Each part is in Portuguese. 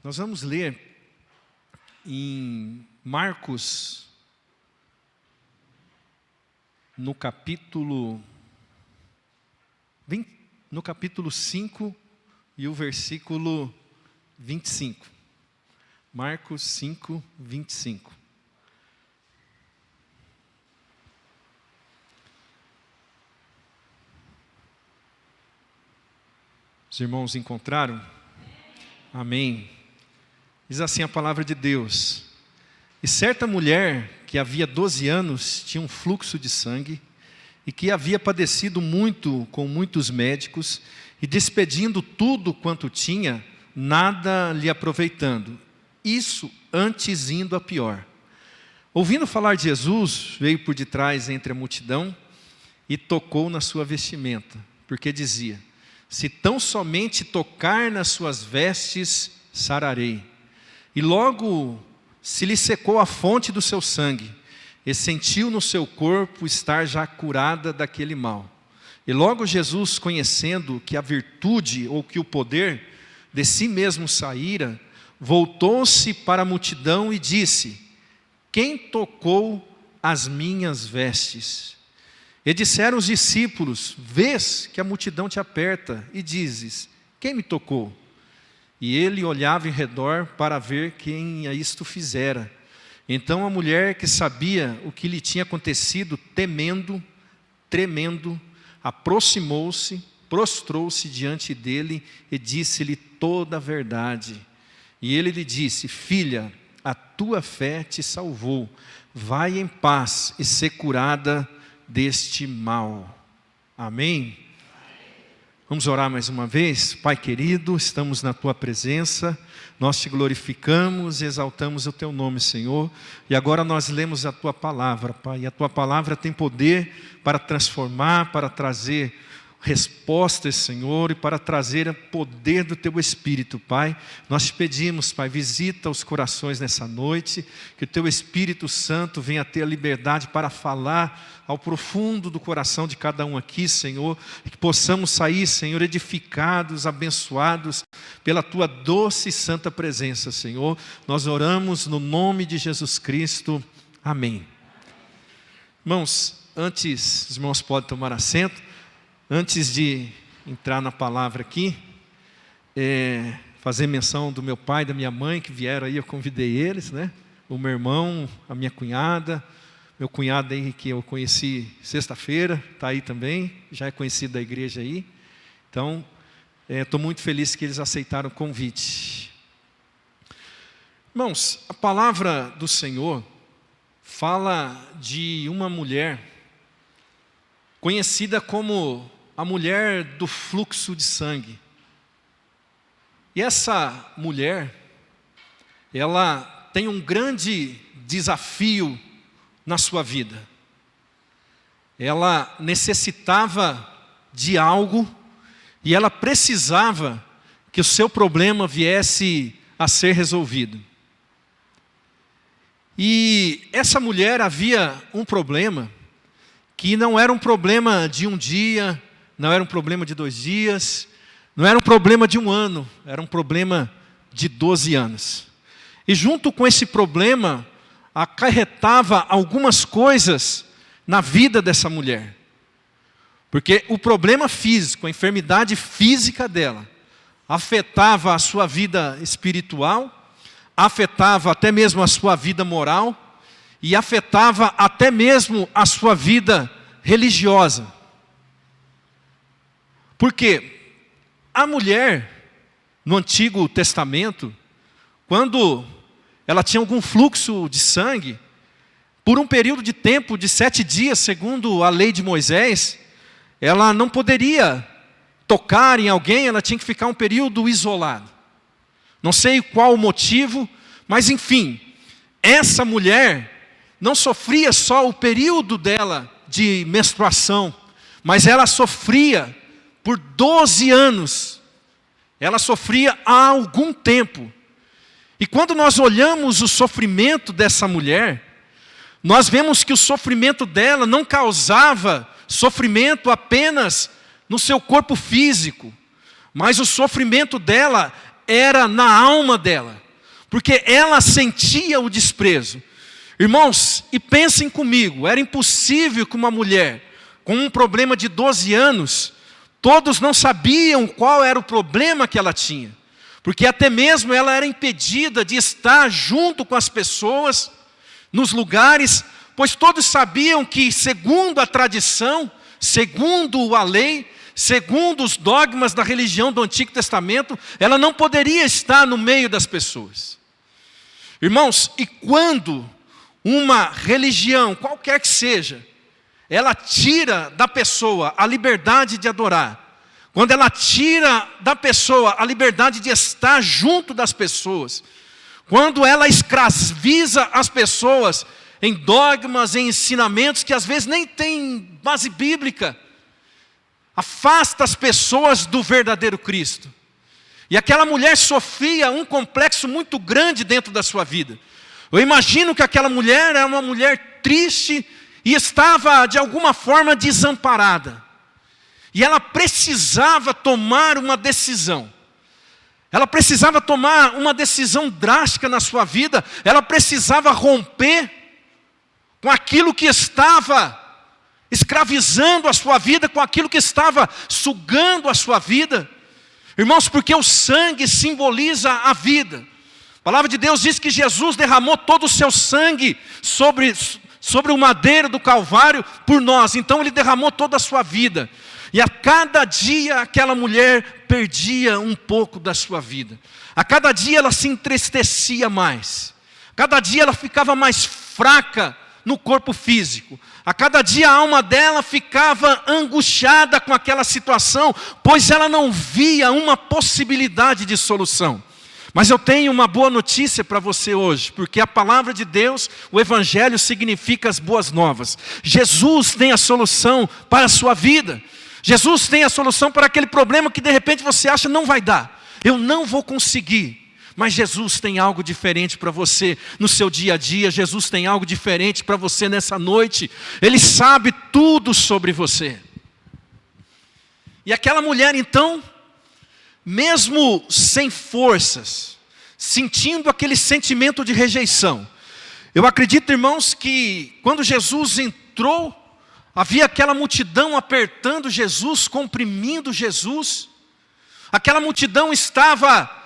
Nós vamos ler em Marcos, no capítulo 5 e o versículo 25. Marcos 5, 25. Os irmãos encontraram? Amém. Diz assim a palavra de Deus: E certa mulher que havia 12 anos tinha um fluxo de sangue e que havia padecido muito com muitos médicos e despedindo tudo quanto tinha, nada lhe aproveitando. Isso antes indo a pior. Ouvindo falar de Jesus, veio por detrás entre a multidão e tocou na sua vestimenta, porque dizia: Se tão somente tocar nas suas vestes, sararei. E logo se lhe secou a fonte do seu sangue, e sentiu no seu corpo estar já curada daquele mal. E logo Jesus, conhecendo que a virtude ou que o poder de si mesmo saíra, voltou-se para a multidão e disse: Quem tocou as minhas vestes? E disseram os discípulos: Vês que a multidão te aperta e dizes: Quem me tocou? E ele olhava em redor para ver quem a isto fizera. Então a mulher, que sabia o que lhe tinha acontecido, temendo, tremendo, aproximou-se, prostrou-se diante dele e disse-lhe toda a verdade. E ele lhe disse: Filha, a tua fé te salvou. Vai em paz e ser curada deste mal. Amém? Vamos orar mais uma vez. Pai querido, estamos na Tua presença, nós Te glorificamos e exaltamos o Teu nome, Senhor. E agora nós lemos a Tua palavra, Pai. E a Tua palavra tem poder para transformar, para trazer respostas, Senhor, e para trazer o poder do Teu Espírito, Pai. Nós Te pedimos, Pai, visita os corações nessa noite, que o Teu Espírito Santo venha ter a liberdade para falar ao profundo do coração de cada um aqui, Senhor, e que possamos sair, Senhor, edificados, abençoados pela Tua doce e santa presença, Senhor. Nós oramos no nome de Jesus Cristo. Amém. Irmãos, os irmãos podem tomar assento. Antes de entrar na palavra aqui, fazer menção do meu pai e da minha mãe que vieram aí, eu convidei eles, né? O meu irmão, a minha cunhada, meu cunhado aí que eu conheci sexta-feira, está aí também, já é conhecido da igreja aí. Então, estou muito feliz que eles aceitaram o convite. Irmãos, a palavra do Senhor fala de uma mulher conhecida como a mulher do fluxo de sangue. E essa mulher, ela tem um grande desafio na sua vida. Ela necessitava de algo e ela precisava que o seu problema viesse a ser resolvido. E essa mulher havia um problema que não era um problema de um dia, não era um problema de 2 dias, não era um problema de 1 ano, era um problema de 12 anos. E junto com esse problema, acarretava algumas coisas na vida dessa mulher. Porque o problema físico, a enfermidade física dela, afetava a sua vida espiritual, afetava até mesmo a sua vida moral, e afetava até mesmo a sua vida religiosa. Porque a mulher, no Antigo Testamento, quando ela tinha algum fluxo de sangue, por um período de tempo de 7 dias, segundo a lei de Moisés, ela não poderia tocar em alguém, ela tinha que ficar um período isolado. Não sei qual o motivo, mas enfim, essa mulher não sofria só o período dela de menstruação, mas ela sofria por 12 anos. Ela sofria há algum tempo. E quando nós olhamos o sofrimento dessa mulher, nós vemos que o sofrimento dela não causava sofrimento apenas no seu corpo físico, mas o sofrimento dela era na alma dela, porque ela sentia o desprezo. Irmãos, e pensem comigo, era impossível que uma mulher com um problema de 12 anos, todos não sabiam qual era o problema que ela tinha, porque até mesmo ela era impedida de estar junto com as pessoas, nos lugares, pois todos sabiam que, segundo a tradição, segundo a lei, segundo os dogmas da religião do Antigo Testamento, ela não poderia estar no meio das pessoas. Irmãos, e quando uma religião, qualquer que seja, ela tira da pessoa a liberdade de adorar, quando ela tira da pessoa a liberdade de estar junto das pessoas, quando ela escraviza as pessoas em dogmas, em ensinamentos que às vezes nem têm base bíblica, afasta as pessoas do verdadeiro Cristo. E aquela mulher sofria um complexo muito grande dentro da sua vida. Eu imagino que aquela mulher era uma mulher triste e estava de alguma forma desamparada. E ela precisava tomar uma decisão. Ela precisava tomar uma decisão drástica na sua vida. Ela precisava romper com aquilo que estava escravizando a sua vida, com aquilo que estava sugando a sua vida. Irmãos, porque o sangue simboliza a vida. A palavra de Deus diz que Jesus derramou todo o seu sangue sobre o madeiro do Calvário por nós. Então Ele derramou toda a sua vida. E a cada dia aquela mulher perdia um pouco da sua vida. A cada dia ela se entristecia mais. Cada dia ela ficava mais fraca no corpo físico. A cada dia a alma dela ficava angustiada com aquela situação, pois ela não via uma possibilidade de solução. Mas eu tenho uma boa notícia para você hoje, porque a palavra de Deus, o Evangelho significa as boas novas. Jesus tem a solução para a sua vida. Jesus tem a solução para aquele problema que de repente você acha não vai dar. Eu não vou conseguir. Mas Jesus tem algo diferente para você no seu dia a dia. Jesus tem algo diferente para você nessa noite. Ele sabe tudo sobre você. E aquela mulher então, mesmo sem forças, sentindo aquele sentimento de rejeição. Eu acredito, irmãos, que quando Jesus entrou, havia aquela multidão apertando Jesus, comprimindo Jesus. Aquela multidão estava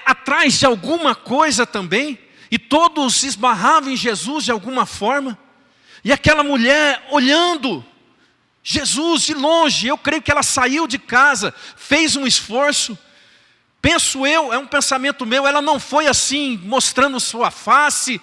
atrás de alguma coisa também, e todos esbarravam em Jesus de alguma forma. E aquela mulher olhando Jesus de longe, eu creio que ela saiu de casa, fez um esforço. Penso eu, é um pensamento meu, ela não foi assim, mostrando sua face,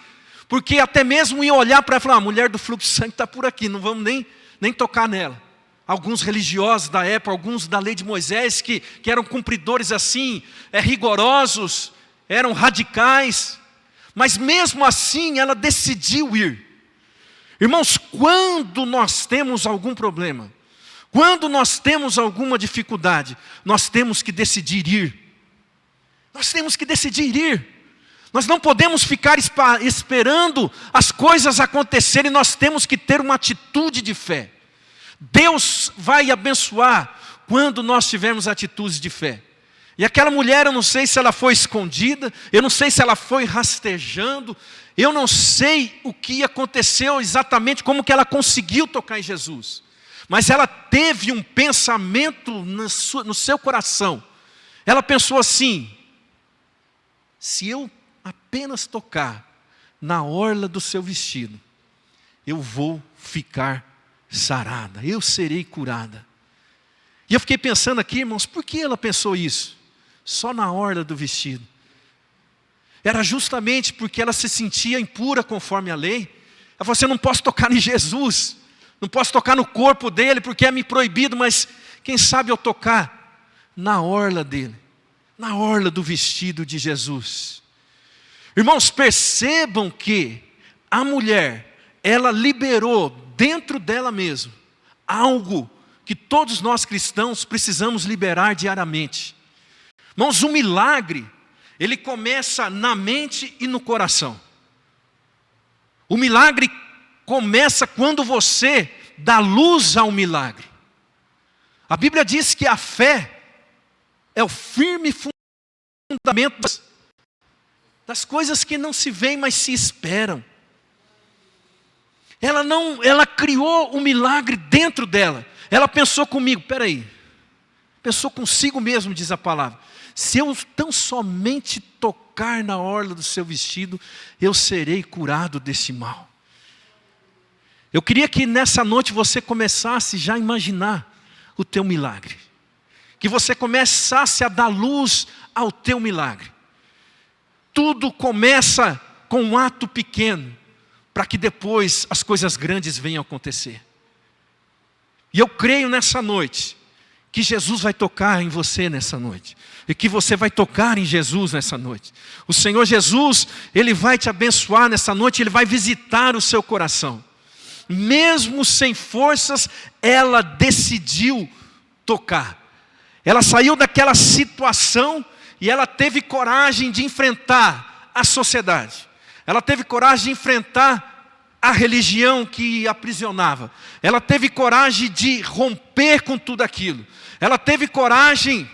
porque até mesmo ia olhar para ela e falar, a mulher do fluxo de sangue está por aqui, não vamos nem tocar nela. Alguns religiosos da época, alguns da lei de Moisés, que eram cumpridores assim, rigorosos, eram radicais, mas mesmo assim ela decidiu ir. Irmãos, quando nós temos algum problema, quando nós temos alguma dificuldade, nós temos que decidir ir. Nós temos que decidir ir. Nós não podemos ficar esperando as coisas acontecerem, nós temos que ter uma atitude de fé. Deus vai abençoar quando nós tivermos atitudes de fé. E aquela mulher, eu não sei se ela foi escondida, eu não sei se ela foi rastejando, eu não sei o que aconteceu exatamente, como que ela conseguiu tocar em Jesus. Mas ela teve um pensamento no seu coração. Ela pensou assim, se eu apenas tocar na orla do seu vestido, eu vou ficar sarada, eu serei curada. E eu fiquei pensando aqui, irmãos, por que ela pensou isso? Só na orla do vestido. Era justamente porque ela se sentia impura conforme a lei. Ela falou assim, eu não posso tocar em Jesus, não posso tocar no corpo dele, porque é me proibido, mas quem sabe eu tocar na orla dele, na orla do vestido de Jesus. Irmãos, percebam que a mulher, ela liberou dentro dela mesma algo que todos nós cristãos precisamos liberar diariamente. Irmãos, o milagre, ele começa na mente e no coração. O milagre começa quando você dá luz ao milagre. A Bíblia diz que a fé é o firme fundamento fundamento das coisas que não se veem, mas se esperam. Ela criou um milagre dentro dela. Ela pensou comigo, pensou consigo mesmo, diz a palavra. Se eu tão somente tocar na orla do seu vestido, eu serei curado desse mal. Eu queria que nessa noite você começasse já a imaginar o teu milagre. Que você começasse a dar luz ao teu milagre. Tudo começa com um ato pequeno, para que depois as coisas grandes venham a acontecer. E eu creio nessa noite, que Jesus vai tocar em você nessa noite. E que você vai tocar em Jesus nessa noite. O Senhor Jesus, Ele vai te abençoar nessa noite, Ele vai visitar o seu coração. Mesmo sem forças, ela decidiu tocar. Ela saiu daquela situação e ela teve coragem de enfrentar a sociedade. Ela teve coragem de enfrentar a religião que a aprisionava. Ela teve coragem de romper com tudo aquilo. Ela teve coragem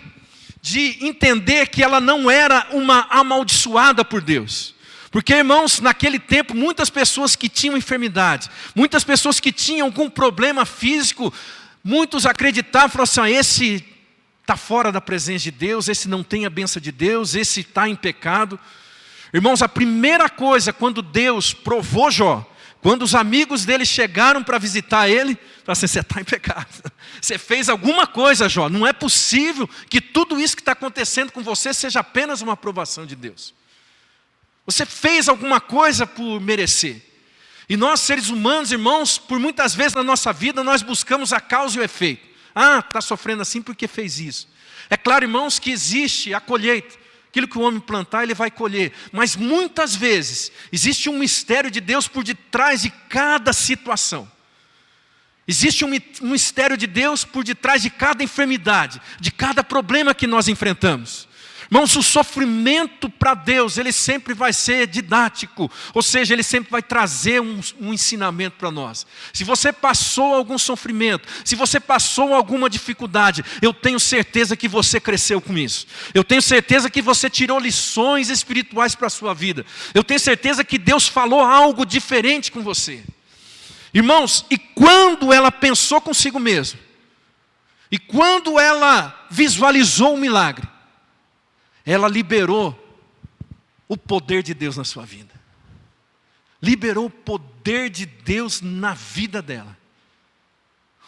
de entender que ela não era uma amaldiçoada por Deus. Porque, irmãos, naquele tempo, muitas pessoas que tinham enfermidade, muitas pessoas que tinham algum problema físico, muitos acreditavam, falavam assim, esse está fora da presença de Deus, esse não tem a bênção de Deus, esse está em pecado. Irmãos, a primeira coisa, quando Deus provou Jó, quando os amigos dele chegaram para visitar ele, falaram assim, você está em pecado. Você fez alguma coisa, Jó. Não é possível que tudo isso que está acontecendo com você seja apenas uma aprovação de Deus. Você fez alguma coisa por merecer. E nós, seres humanos, irmãos, por muitas vezes na nossa vida, nós buscamos a causa e o efeito. Está sofrendo assim porque fez isso. É claro, irmãos, que existe a colheita. Aquilo que o homem plantar, ele vai colher. Mas muitas vezes, existe um mistério de Deus por detrás de cada situação. Existe um mistério de Deus por detrás de cada enfermidade, de cada problema que nós enfrentamos. Irmãos, o sofrimento para Deus, ele sempre vai ser didático, ou seja, ele sempre vai trazer um ensinamento para nós. Se você passou algum sofrimento, se você passou alguma dificuldade, eu tenho certeza que você cresceu com isso. Eu tenho certeza que você tirou lições espirituais para a sua vida. Eu tenho certeza que Deus falou algo diferente com você. Irmãos, e quando ela pensou consigo mesma, e quando ela visualizou o milagre, ela liberou o poder de Deus na sua vida. Liberou o poder de Deus na vida dela.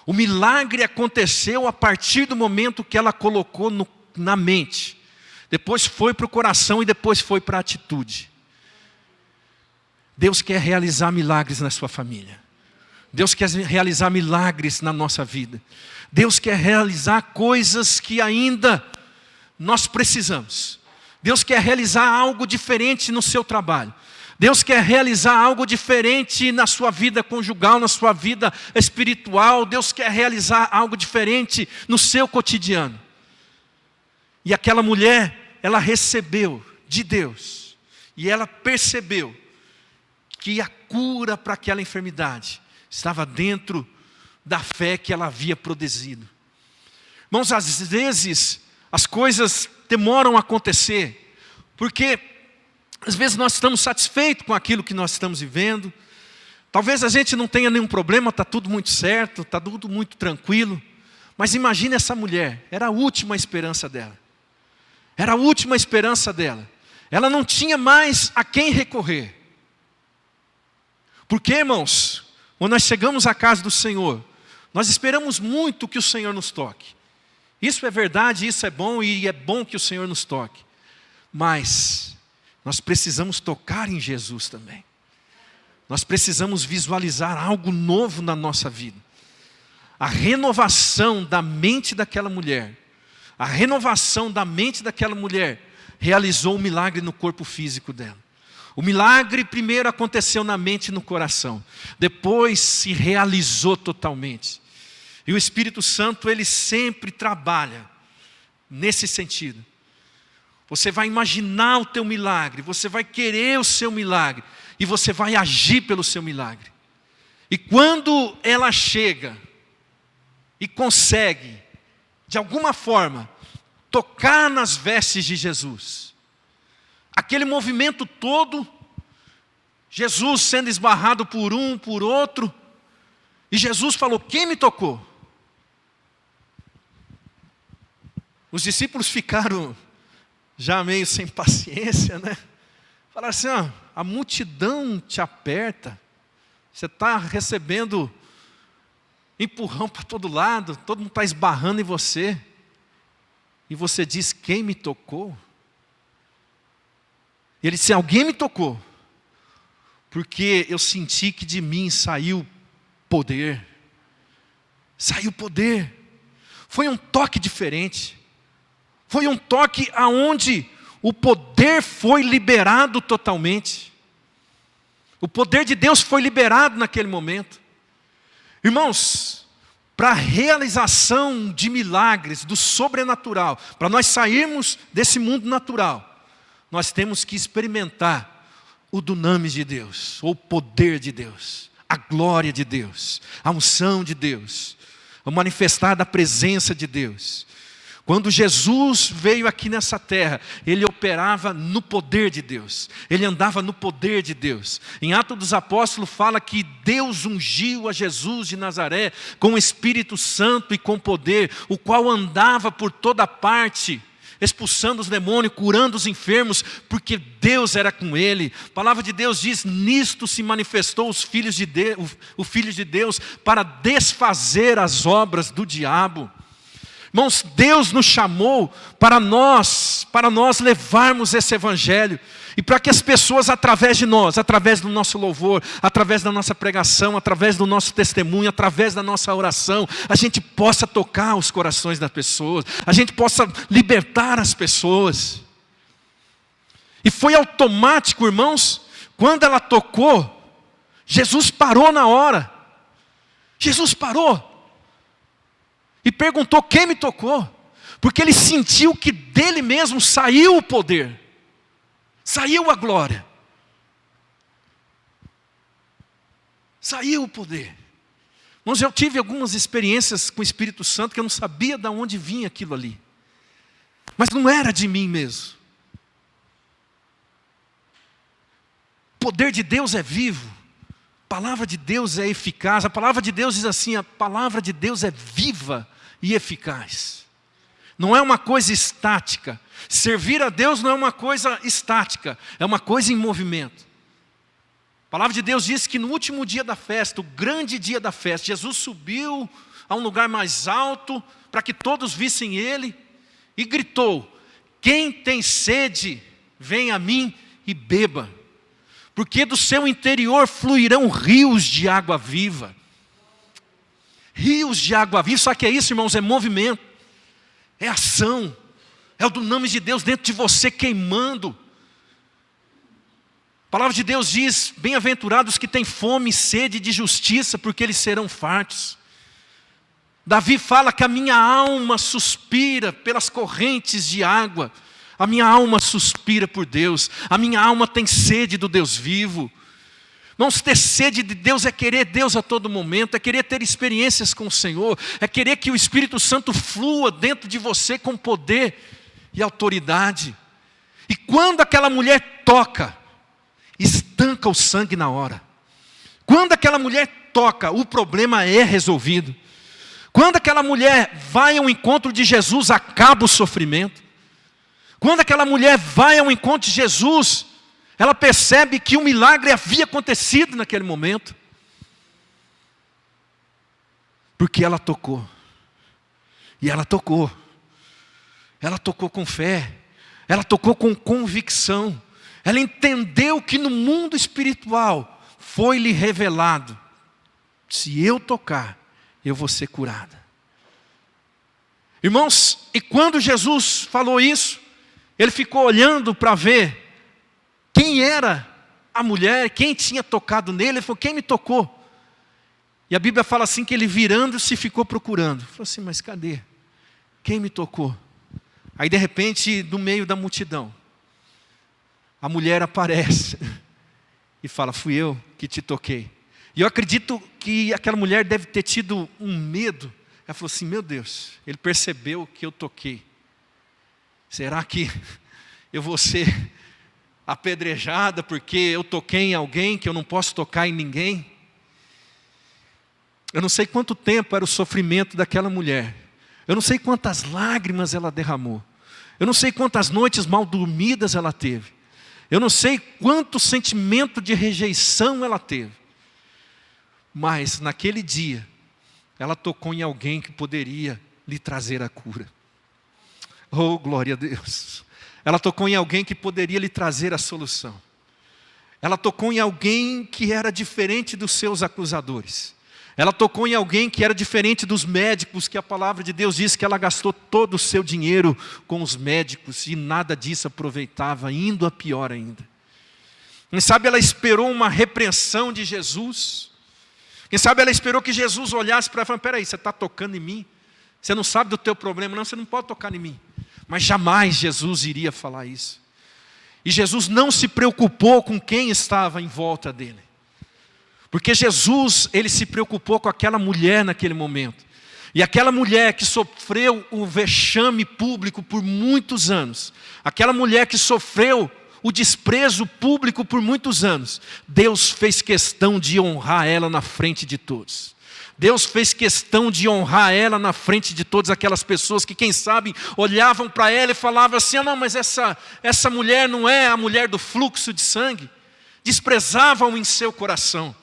O milagre aconteceu a partir do momento que ela colocou na mente. Depois foi para o coração e depois foi para a atitude. Deus quer realizar milagres na sua família. Deus quer realizar milagres na nossa vida. Deus quer realizar coisas que ainda nós precisamos. Deus quer realizar algo diferente no seu trabalho. Deus quer realizar algo diferente na sua vida conjugal, na sua vida espiritual. Deus quer realizar algo diferente no seu cotidiano. E aquela mulher, ela recebeu de Deus. E ela percebeu que a cura para aquela enfermidade estava dentro da fé que ela havia produzido. Irmãos, às vezes as coisas demoram a acontecer, porque às vezes nós estamos satisfeitos com aquilo que nós estamos vivendo. Talvez a gente não tenha nenhum problema, está tudo muito certo, está tudo muito tranquilo. Mas imagine essa mulher, era a última esperança dela. Era a última esperança dela. Ela não tinha mais a quem recorrer. Porque, irmãos, quando nós chegamos à casa do Senhor, nós esperamos muito que o Senhor nos toque. Isso é verdade, isso é bom e é bom que o Senhor nos toque. Mas nós precisamos tocar em Jesus também. Nós precisamos visualizar algo novo na nossa vida. A renovação da mente daquela mulher, a renovação da mente daquela mulher realizou um milagre no corpo físico dela. O milagre primeiro aconteceu na mente e no coração. Depois se realizou totalmente. E o Espírito Santo, ele sempre trabalha nesse sentido. Você vai imaginar o teu milagre, você vai querer o seu milagre, e você vai agir pelo seu milagre. E quando ela chega e consegue, de alguma forma, tocar nas vestes de Jesus, aquele movimento todo, Jesus sendo esbarrado por um, por outro, e Jesus falou: quem me tocou? Os discípulos ficaram já meio sem paciência, né? Falaram assim: a multidão te aperta, você está recebendo empurrão para todo lado, todo mundo está esbarrando em você, e você diz: quem me tocou? E ele disse: alguém me tocou, porque eu senti que de mim saiu poder. Saiu poder. Foi um toque diferente. Foi um toque aonde o poder foi liberado totalmente. O poder de Deus foi liberado naquele momento. Irmãos, para a realização de milagres, do sobrenatural, para nós sairmos desse mundo natural, nós temos que experimentar o dunamis de Deus, ou o poder de Deus, a glória de Deus, a unção de Deus, o manifestar da presença de Deus. Quando Jesus veio aqui nessa terra, Ele operava no poder de Deus. Ele andava no poder de Deus. Em Atos dos Apóstolos fala que Deus ungiu a Jesus de Nazaré com o Espírito Santo e com poder, o qual andava por toda parte, expulsando os demônios, curando os enfermos, porque Deus era com ele. A palavra de Deus diz: nisto se manifestou o Filho de Deus para desfazer as obras do diabo. Irmãos, Deus nos chamou para nós levarmos esse evangelho, e para que as pessoas através de nós, através do nosso louvor, através da nossa pregação, através do nosso testemunho, através da nossa oração, a gente possa tocar os corações das pessoas, a gente possa libertar as pessoas. E foi automático, irmãos, quando ela tocou, Jesus parou na hora. Jesus parou e perguntou: quem me tocou? Porque ele sentiu que dele mesmo saiu o poder, saiu a glória, saiu o poder. Irmãos, eu tive algumas experiências com o Espírito Santo que eu não sabia de onde vinha aquilo ali, mas não era de mim mesmo. O poder de Deus é vivo, a palavra de Deus é eficaz. A palavra de Deus diz assim: a palavra de Deus é viva e eficaz. Não é uma coisa estática. Servir a Deus não é uma coisa estática, é uma coisa em movimento. A palavra de Deus diz que no último dia da festa, o grande dia da festa, Jesus subiu a um lugar mais alto para que todos vissem ele e gritou: quem tem sede, vem a mim e beba, porque do seu interior fluirão rios de água viva. Rios de água viva. Sabe o que é isso, irmãos? É movimento, é ação, é o dunamis de Deus dentro de você queimando. A palavra de Deus diz: bem-aventurados que têm fome e sede de justiça, porque eles serão fartos. Davi fala que a minha alma suspira pelas correntes de água. A minha alma suspira por Deus, a minha alma tem sede do Deus vivo. Irmãos, ter sede de Deus é querer Deus a todo momento, é querer ter experiências com o Senhor, é querer que o Espírito Santo flua dentro de você com poder e autoridade. E quando aquela mulher toca, estanca o sangue na hora. Quando aquela mulher toca, o problema é resolvido. Quando aquela mulher vai ao encontro de Jesus, acaba o sofrimento. Quando aquela mulher vai ao encontro de Jesus, ela percebe que um milagre havia acontecido naquele momento. Porque ela tocou. E ela tocou. Ela tocou com fé. Ela tocou com convicção. Ela entendeu que no mundo espiritual foi-lhe revelado: se eu tocar, eu vou ser curada. Irmãos, e quando Jesus falou isso, ele ficou olhando para ver quem era a mulher, quem tinha tocado nele. Ele falou: quem me tocou? E a Bíblia fala assim que ele virando-se ficou procurando. Ele falou assim: mas cadê? Quem me tocou? Aí de repente, no meio da multidão, a mulher aparece e fala: fui eu que te toquei. E eu acredito que aquela mulher deve ter tido um medo. Ela falou assim: meu Deus, ele percebeu que eu toquei. Será que eu vou ser apedrejada porque eu toquei em alguém que eu não posso tocar em ninguém. Eu não sei quanto tempo era o sofrimento daquela mulher. Eu não sei quantas lágrimas ela derramou. Eu não sei quantas noites mal dormidas ela teve. Eu não sei quanto sentimento de rejeição ela teve. Mas naquele dia, ela tocou em alguém que poderia lhe trazer a cura. Oh, glória a Deus. Ela tocou em alguém que poderia lhe trazer a solução. Ela tocou em alguém que era diferente dos seus acusadores. Ela tocou em alguém que era diferente dos médicos, que a palavra de Deus diz que ela gastou todo o seu dinheiro com os médicos e nada disso aproveitava, indo a pior ainda. Quem sabe ela esperou uma repreensão de Jesus. Quem sabe ela esperou que Jesus olhasse para ela e falasse: peraí, você está tocando em mim? Você não sabe do teu problema? Não, você não pode tocar em mim. Mas jamais Jesus iria falar isso. E Jesus não se preocupou com quem estava em volta dele. Porque Jesus, ele se preocupou com aquela mulher naquele momento. E aquela mulher que sofreu o vexame público por muitos anos, aquela mulher que sofreu o desprezo público por muitos anos, Deus fez questão de honrar ela na frente de todos. Deus fez questão de honrar ela na frente de todas aquelas pessoas que, quem sabe, olhavam para ela e falavam assim: não, mas essa mulher não é a mulher do fluxo de sangue. Desprezavam em seu coração.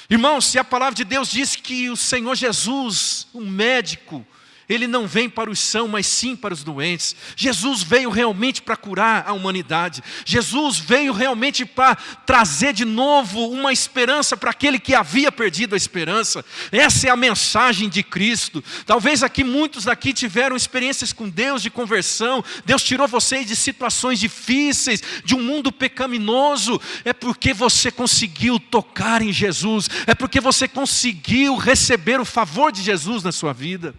Irmãos, se a palavra de Deus diz que o Senhor Jesus, o médico, Ele não vem para os sãos, mas sim para os doentes. Jesus veio realmente para curar a humanidade. Jesus veio realmente para trazer de novo uma esperança para aquele que havia perdido a esperança. Essa é a mensagem de Cristo. Talvez aqui muitos daqui tiveram experiências com Deus de conversão. Deus tirou vocês de situações difíceis, de um mundo pecaminoso. É porque você conseguiu tocar em Jesus. É porque você conseguiu receber o favor de Jesus na sua vida.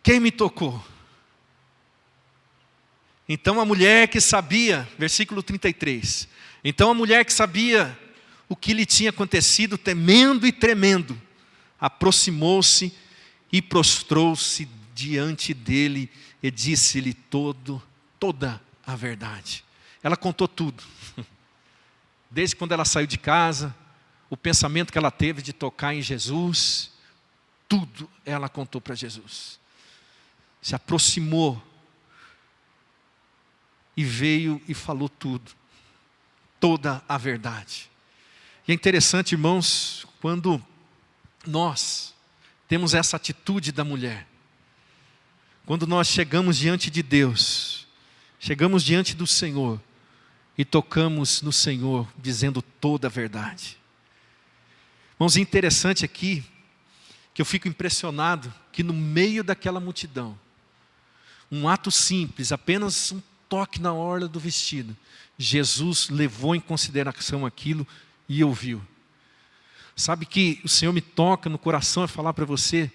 Quem me tocou? Então a mulher que sabia, versículo 33. Então a mulher que sabia o que lhe tinha acontecido, temendo e tremendo, aproximou-se e prostrou-se diante dele e disse-lhe toda a verdade. Ela contou tudo. Desde quando ela saiu de casa, o pensamento que ela teve de tocar em Jesus, tudo ela contou para Jesus. Se aproximou e veio e falou tudo, toda a verdade. E é interessante, irmãos, quando nós temos essa atitude da mulher, quando nós chegamos diante de Deus, chegamos diante do Senhor e tocamos no Senhor dizendo toda a verdade. Irmãos, é interessante aqui que eu fico impressionado que no meio daquela multidão, um ato simples, apenas um toque na orla do vestido, Jesus levou em consideração aquilo e ouviu. Sabe que o Senhor me toca no coração a falar para você,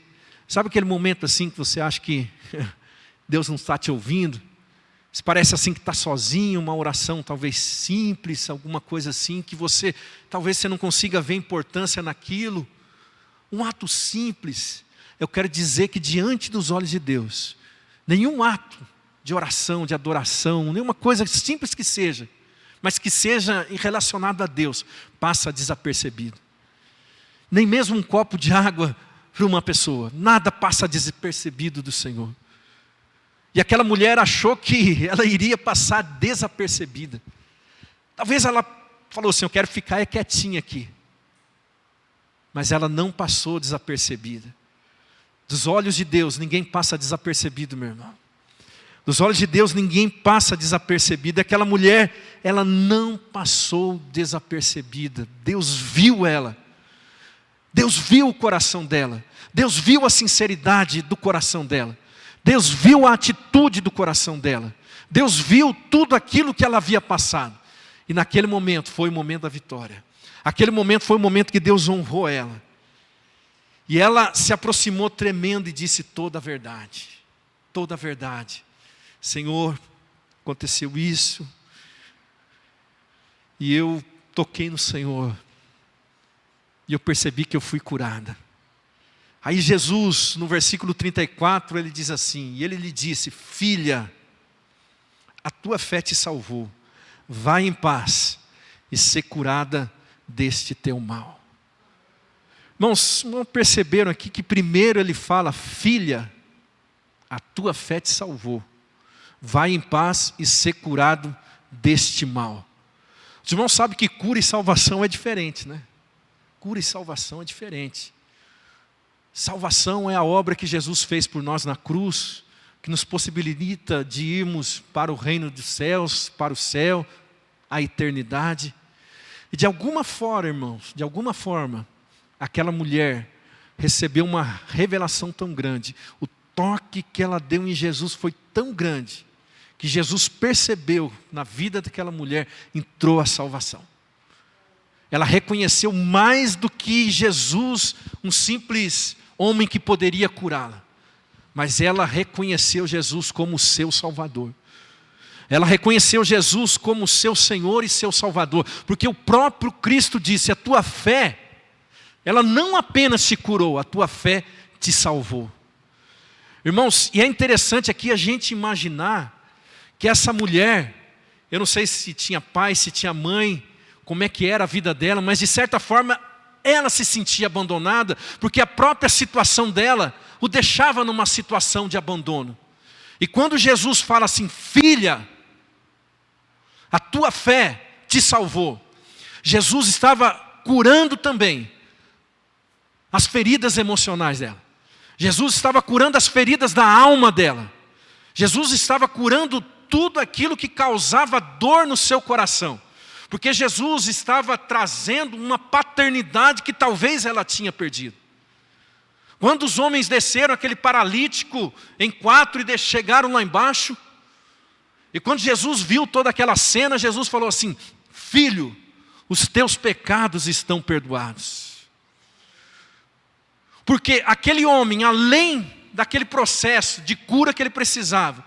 sabe aquele momento assim que você acha que Deus não está te ouvindo? Se parece assim que está sozinho, uma oração talvez simples, alguma coisa assim, que talvez você não consiga ver importância naquilo. Um ato simples, eu quero dizer que diante dos olhos de Deus, nenhum ato de oração, de adoração, nenhuma coisa simples que seja, mas que seja relacionado a Deus, passa desapercebido. Nem mesmo um copo de água para uma pessoa, nada passa desapercebido do Senhor. E aquela mulher achou que ela iria passar desapercebida. Talvez ela falou assim: eu quero ficar quietinha aqui. Mas ela não passou desapercebida. Dos olhos de Deus, ninguém passa desapercebido, meu irmão. Dos olhos de Deus, ninguém passa desapercebido. Aquela mulher, ela não passou desapercebida. Deus viu ela. Deus viu o coração dela. Deus viu a sinceridade do coração dela. Deus viu a atitude do coração dela. Deus viu tudo aquilo que ela havia passado. E naquele momento foi o momento da vitória. Aquele momento foi o momento que Deus honrou ela. E ela se aproximou tremendo e disse toda a verdade. Toda a verdade. Senhor, aconteceu isso. E eu toquei no Senhor. E eu percebi que eu fui curada. Aí Jesus, no versículo 34, ele diz assim, e ele lhe disse: filha, a tua fé te salvou. Vai em paz e ser curada deste teu mal. Irmãos, não perceberam aqui que primeiro ele fala, filha, a tua fé te salvou. Vai em paz e ser curado deste mal. Os irmãos sabem que cura e salvação é diferente, né? Cura e salvação é diferente. Salvação é a obra que Jesus fez por nós na cruz, que nos possibilita de irmos para o reino dos céus, para o céu, a eternidade. E de alguma forma, irmãos, de alguma forma, aquela mulher recebeu uma revelação tão grande. O toque que ela deu em Jesus foi tão grande, que Jesus percebeu na vida daquela mulher, entrou a salvação. Ela reconheceu mais do que Jesus, um simples homem que poderia curá-la. Mas ela reconheceu Jesus como seu Salvador. Ela reconheceu Jesus como seu Senhor e seu Salvador. Porque o próprio Cristo disse, a tua fé, ela não apenas te curou, a tua fé te salvou. Irmãos, e é interessante aqui a gente imaginar que essa mulher, eu não sei se tinha pai, se tinha mãe, como é que era a vida dela, mas de certa forma ela se sentia abandonada, porque a própria situação dela o deixava numa situação de abandono. E quando Jesus fala assim, filha, a tua fé te salvou. Jesus estava curando também as feridas emocionais dela. Jesus estava curando as feridas da alma dela. Jesus estava curando tudo aquilo que causava dor no seu coração. Porque Jesus estava trazendo uma paternidade que talvez ela tinha perdido. Quando os homens desceram aquele paralítico em 4 e chegaram lá embaixo, e quando Jesus viu toda aquela cena, Jesus falou assim, filho, os teus pecados estão perdoados. Porque aquele homem, além daquele processo de cura que ele precisava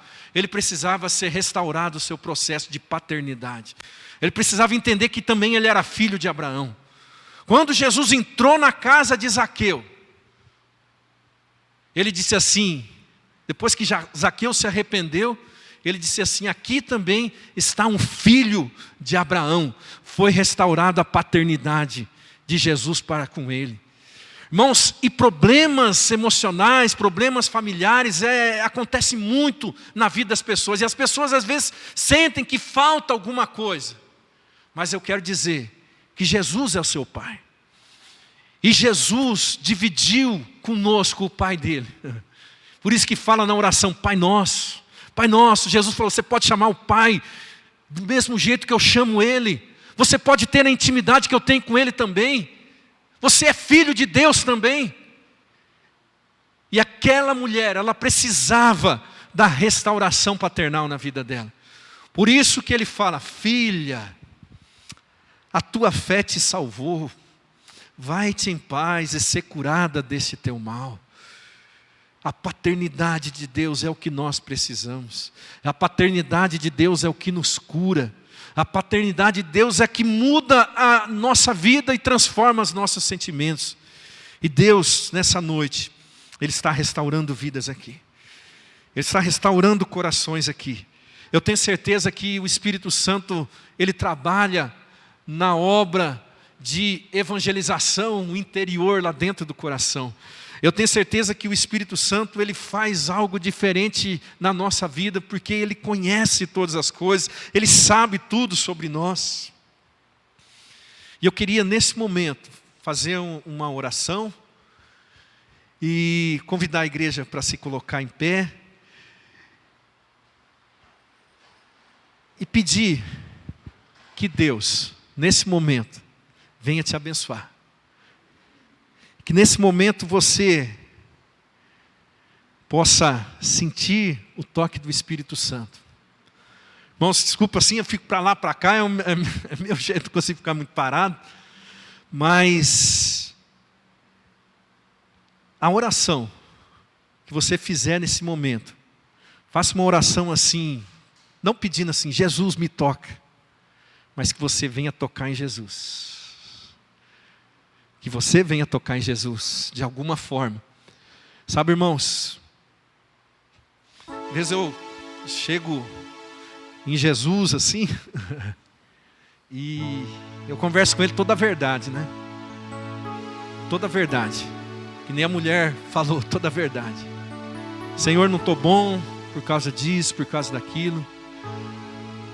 ser restaurado o seu processo de paternidade. Ele precisava entender que também ele era filho de Abraão. Quando Jesus entrou na casa de Zaqueu, ele disse assim, depois que Zaqueu se arrependeu, ele disse assim, aqui também está um filho de Abraão. Foi restaurada a paternidade de Jesus para com ele. Irmãos, e problemas emocionais, problemas familiares, acontece muito na vida das pessoas. E as pessoas às vezes sentem que falta alguma coisa. Mas eu quero dizer que Jesus é o seu Pai. E Jesus dividiu conosco o Pai dele. Por isso que fala na oração, Pai Nosso. Pai Nosso, Jesus falou, você pode chamar o Pai do mesmo jeito que eu chamo Ele. Você pode ter a intimidade que eu tenho com Ele também. Você é filho de Deus também. E aquela mulher, ela precisava da restauração paternal na vida dela. Por isso que ele fala, filha, a tua fé te salvou. Vai-te em paz e ser curada desse teu mal. A paternidade de Deus é o que nós precisamos. A paternidade de Deus é o que nos cura. A paternidade de Deus é que muda a nossa vida e transforma os nossos sentimentos. E Deus, nessa noite, Ele está restaurando vidas aqui. Ele está restaurando corações aqui. Eu tenho certeza que o Espírito Santo, Ele trabalha na obra de evangelização interior lá dentro do coração. Eu tenho certeza que o Espírito Santo, Ele faz algo diferente na nossa vida, porque Ele conhece todas as coisas, Ele sabe tudo sobre nós. E eu queria nesse momento fazer uma oração e convidar a igreja para se colocar em pé e pedir que Deus, nesse momento, venha te abençoar. Que nesse momento você possa sentir o toque do Espírito Santo. Irmãos, desculpa assim, eu fico para lá, para cá, é meu jeito, não consigo ficar muito parado. Mas a oração que você fizer nesse momento, faça uma oração assim, não pedindo assim, Jesus me toca, mas que você venha tocar em Jesus. Que você venha tocar em Jesus, de alguma forma. Sabe, irmãos, às vezes eu chego em Jesus, assim. E eu converso com ele toda a verdade, né? Toda a verdade. Que nem a mulher falou, toda a verdade. Senhor, não estou bom por causa disso, por causa daquilo.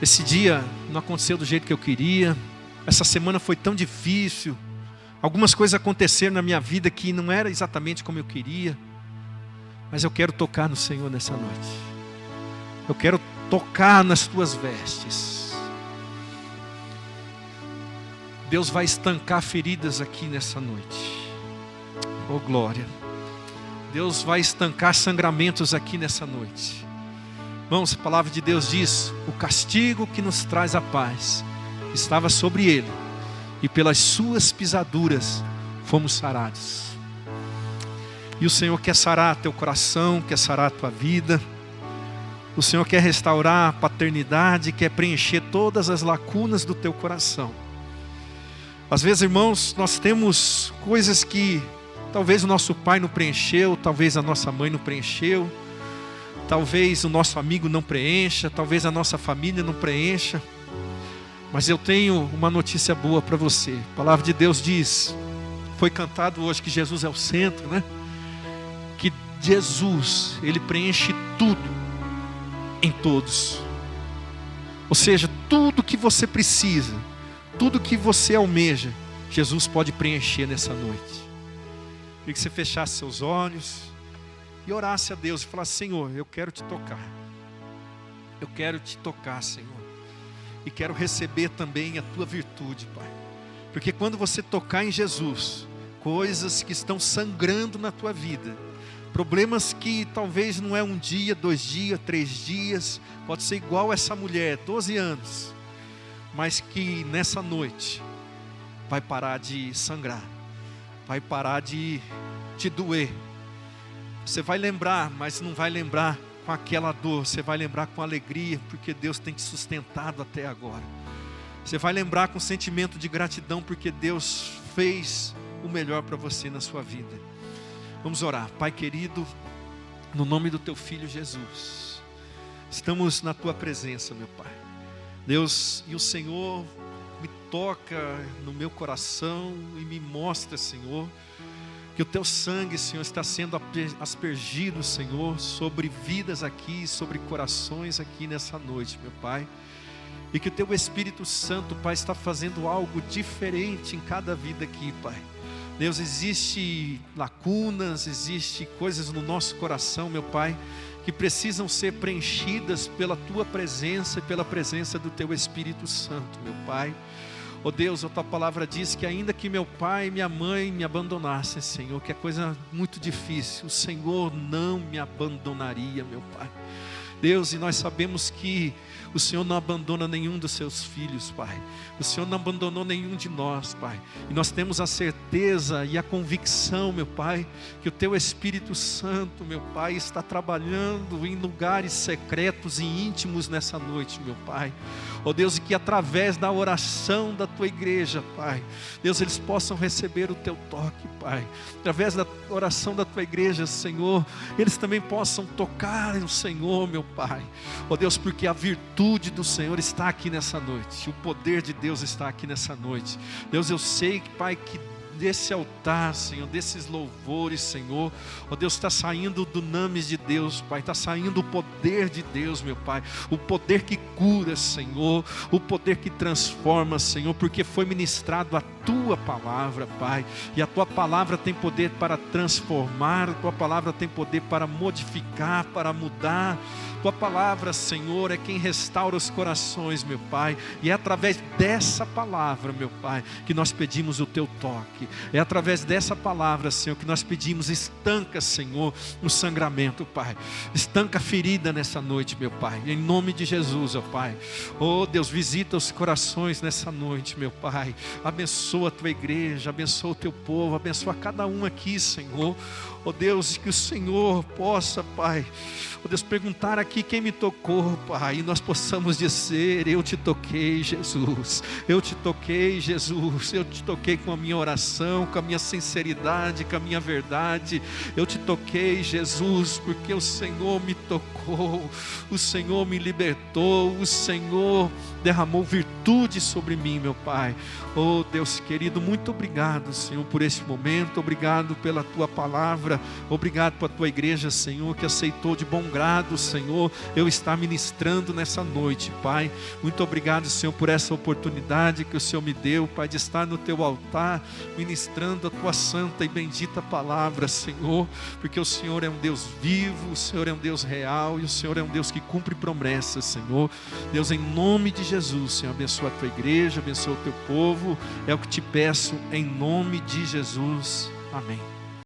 Esse dia não aconteceu do jeito que eu queria. Essa semana foi tão difícil. Algumas coisas aconteceram na minha vida que não era exatamente como eu queria. Mas eu quero tocar no Senhor nessa noite. Eu quero tocar nas tuas vestes. Deus vai estancar feridas aqui nessa noite. Oh glória. Deus vai estancar sangramentos aqui nessa noite. Irmãos, a palavra de Deus diz: o castigo que nos traz a paz estava sobre ele, e pelas suas pisaduras fomos sarados. E o Senhor quer sarar teu coração, quer sarar a tua vida. O Senhor quer restaurar a paternidade, quer preencher todas as lacunas do teu coração. Às vezes, irmãos, nós temos coisas que talvez o nosso pai não preencheu, talvez a nossa mãe não preencheu, talvez o nosso amigo não preencha, talvez a nossa família não preencha. Mas eu tenho uma notícia boa para você. A palavra de Deus diz, foi cantado hoje que Jesus é o centro, né? Que Jesus, Ele preenche tudo em todos. Ou seja, tudo que você precisa, tudo que você almeja, Jesus pode preencher nessa noite. Queria que você fechasse seus olhos e orasse a Deus e falasse: Senhor, eu quero te tocar. Eu quero te tocar, Senhor. E quero receber também a tua virtude, Pai. Porque quando você tocar em Jesus, coisas que estão sangrando na tua vida, problemas que talvez não é um dia, 2 dias, 3 dias, pode ser igual essa mulher, 12 anos, mas que nessa noite vai parar de sangrar, vai parar de te doer. Você vai lembrar, mas não vai lembrar com aquela dor, você vai lembrar com alegria, porque Deus tem te sustentado até agora. Você vai lembrar com sentimento de gratidão, porque Deus fez o melhor para você na sua vida. Vamos orar. Pai querido, no nome do teu Filho Jesus, estamos na tua presença, meu Pai. Deus, e o Senhor me toca no meu coração e me mostra, Senhor, que o teu sangue, Senhor, está sendo aspergido, Senhor, sobre vidas aqui, sobre corações aqui nessa noite, meu Pai. E que o teu Espírito Santo, Pai, está fazendo algo diferente em cada vida aqui, Pai. Deus, existe lacunas, existe coisas no nosso coração, meu Pai, que precisam ser preenchidas pela tua presença e pela presença do teu Espírito Santo, meu Pai. Oh Deus, a tua palavra diz que ainda que meu pai e minha mãe me abandonassem, Senhor, que é coisa muito difícil, o Senhor não me abandonaria, meu Pai. Deus, e nós sabemos que o Senhor não abandona nenhum dos seus filhos, Pai. O Senhor não abandonou nenhum de nós, Pai. E nós temos a certeza e a convicção, meu Pai, que o teu Espírito Santo, meu Pai, está trabalhando em lugares secretos e íntimos nessa noite, meu Pai. Oh Deus, e que através da oração da tua igreja, Pai, Deus, eles possam receber o teu toque, Pai. Através da oração da tua igreja, Senhor, eles também possam tocar o Senhor, meu Pai. Oh Deus, porque a virtude do Senhor está aqui nessa noite, o poder de Deus está aqui nessa noite. Deus, eu sei, Pai, que desse altar, Senhor, desses louvores, Senhor, ó Deus, está saindo do dunamis de Deus, Pai, está saindo o poder de Deus, meu Pai, o poder que cura, Senhor, o poder que transforma, Senhor, porque foi ministrado a tua palavra, Pai, e a tua palavra tem poder para transformar, a tua palavra tem poder para modificar, para mudar. Tua palavra, Senhor, é quem restaura os corações, meu Pai. E é através dessa palavra, meu Pai, que nós pedimos o teu toque. É através dessa palavra, Senhor, que nós pedimos: estanca, Senhor, o sangramento, Pai. Estanca a ferida nessa noite, meu Pai. Em nome de Jesus, ó Pai. Oh Deus, visita os corações nessa noite, meu Pai. Abençoa abençoa a tua igreja, abençoa o teu povo, abençoa cada um aqui, Senhor. Ó Deus, que o Senhor possa, Pai, ó Deus, perguntar aqui quem me tocou, Pai, e nós possamos dizer: eu te toquei, Jesus, eu te toquei, Jesus, eu te toquei com a minha oração, com a minha sinceridade, com a minha verdade, eu te toquei, Jesus, porque o Senhor me tocou, o Senhor me libertou, o Senhor derramou virtude sobre mim, meu Pai. Oh Deus querido, muito obrigado, Senhor, por esse momento, obrigado pela tua palavra, obrigado pela tua igreja, Senhor, que aceitou de bom grado, Senhor, eu estar ministrando nessa noite, Pai. Muito obrigado, Senhor, por essa oportunidade que o Senhor me deu, Pai, de estar no teu altar, ministrando a tua santa e bendita palavra, Senhor, porque o Senhor é um Deus vivo, o Senhor é um Deus real e o Senhor é um Deus que cumpre promessas, Senhor. Deus, em nome de Jesus, Senhor, abençoa a tua igreja, abençoa o teu povo, é o que te peço em nome de Jesus, amém.